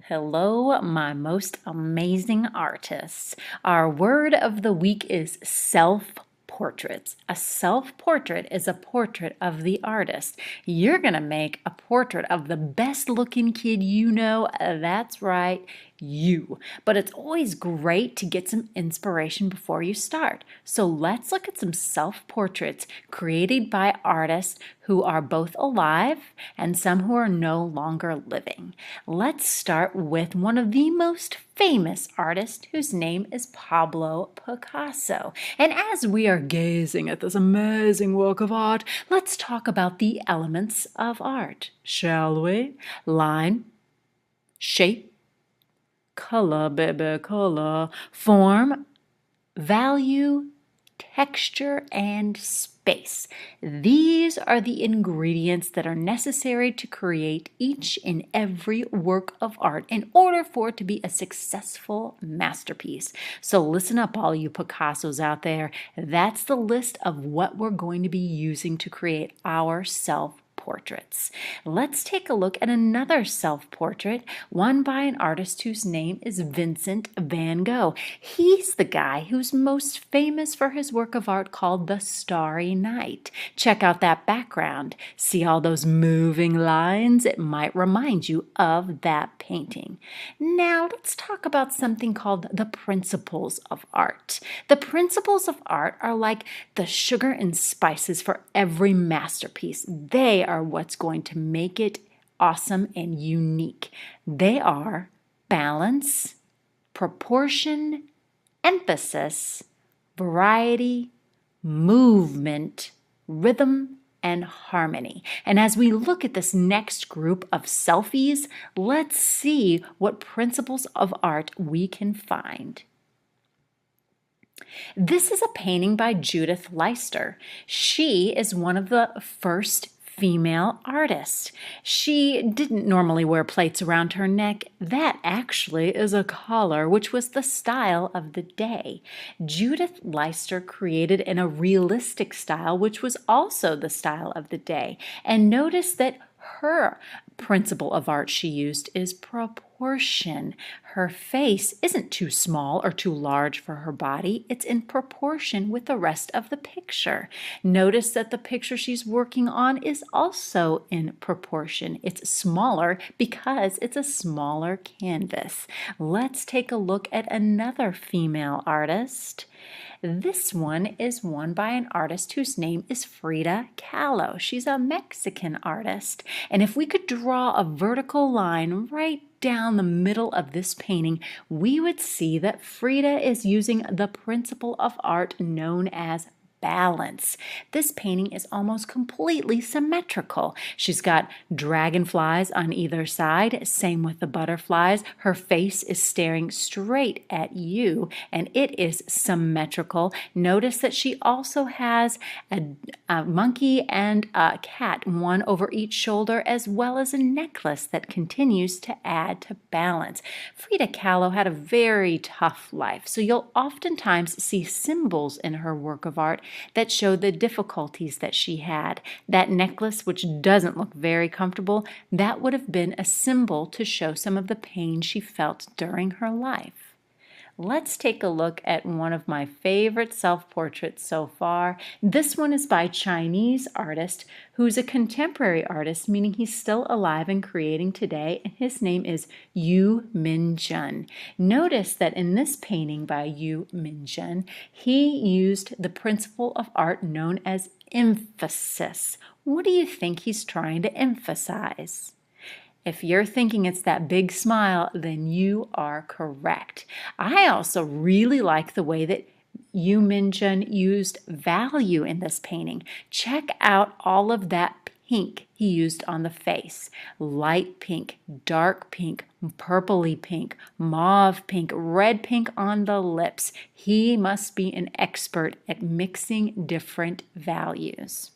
Hello, my most amazing artists. Our word of the week is self-portraits. A self-portrait is a portrait of the artist. You're going to make a portrait of the best looking kid you know. That's right, you. But it's always great to get some inspiration before you start. So let's look at some self-portraits created by artists who are both alive and some who are no longer living. Let's start with one of the most famous artists whose name is Pablo Picasso. And as we are gazing at this amazing work of art, let's talk about the elements of art, shall we? Line, shape, color, baby, color, form, value, texture, and space. These are the ingredients that are necessary to create each and every work of art in order for it to be a successful masterpiece. So listen up, all you Picassos out there. That's the list of what we're going to be using to create our self-portraits. Let's take a look at another self-portrait, one by an artist whose name is Vincent van Gogh. He's the guy who's most famous for his work of art called The Starry Night. Check out that background. See all those moving lines? It might remind you of that painting. Now let's talk about something called the principles of art. The principles of art are like the sugar and spices for every masterpiece. They are what's going to make it awesome and unique. They are balance, proportion, emphasis, variety, movement, rhythm, and harmony. And as we look at this next group of selfies, let's see what principles of art we can find. This is a painting by Judith Leister. She is one of the first female artists. She didn't normally wear plates around her neck. That actually is a collar, which was the style of the day. Judith Leister created in a realistic style, which was also the style of the day. And notice that her principle of art she used is proportion. Her face isn't too small or too large for her body. It's in proportion with the rest of the picture. Notice that the picture she's working on is also in proportion. It's smaller because it's a smaller canvas. Let's take a look at another female artist. This one is one by an artist whose name is Frida Kahlo. She's a Mexican artist. And if we could draw a vertical line right down the middle of this painting, we would see that Frida is using the principle of art known as balance. This painting is almost completely symmetrical. She's got dragonflies on either side, same with the butterflies. Her face is staring straight at you, and it is symmetrical. Notice that she also has a monkey and a cat, one over each shoulder, as well as a necklace that continues to add to balance. Frida Kahlo had a very tough life, so you'll oftentimes see symbols in her work of art that show the difficulties that she had. That necklace, which doesn't look very comfortable, that would have been a symbol to show some of the pain she felt during her life. Let's take a look at one of my favorite self-portraits so far. This one is by a Chinese artist who's a contemporary artist, meaning he's still alive and creating today, and his name is Yu Minjun. Notice that in this painting by Yu Minjun, he used the principle of art known as emphasis. What do you think he's trying to emphasize? If you're thinking it's that big smile, then you are correct. I also really like the way that Yu Minjun used value in this painting. Check out all of that pink he used on the face. Light pink, dark pink, purpley pink, mauve pink, red pink on the lips. He must be an expert at mixing different values.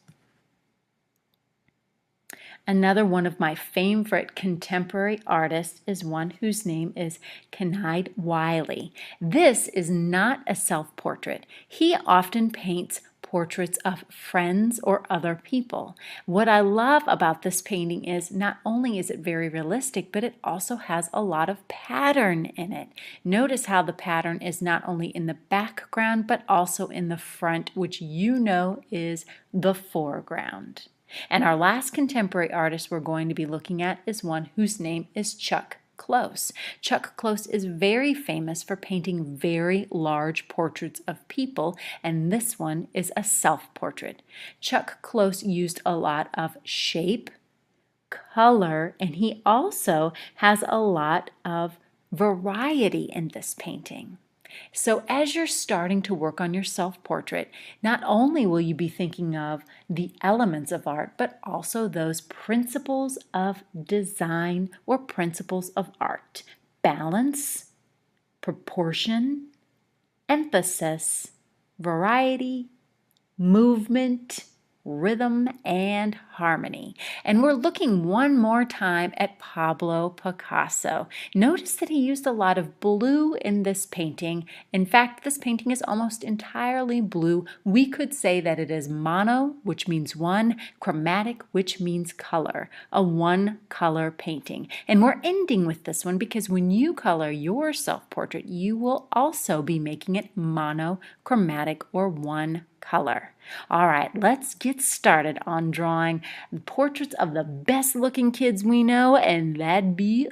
Another one of my favorite contemporary artists is one whose name is Kenied Wiley. This is not a self-portrait. He often paints portraits of friends or other people. What I love about this painting is not only is it very realistic, but it also has a lot of pattern in it. Notice how the pattern is not only in the background, but also in the front, which you know is the foreground. And our last contemporary artist we're going to be looking at is one whose name is Chuck Close. Chuck Close is very famous for painting very large portraits of people, and this one is a self-portrait. Chuck Close used a lot of shape, color, and he also has a lot of variety in this painting. So as you're starting to work on your self-portrait, not only will you be thinking of the elements of art, but also those principles of design or principles of art. Balance, proportion, emphasis, variety, movement, rhythm, and harmony. And we're looking one more time at Pablo Picasso. Notice that he used a lot of blue in this painting. In fact, this painting is almost entirely blue. We could say that it is mono, which means one, chromatic, which means color, a one-color painting. And we're ending with this one because when you color your self-portrait, you will also be making it monochromatic or one color. All right, let's get started on drawing portraits of the best looking kids we know, and that'd be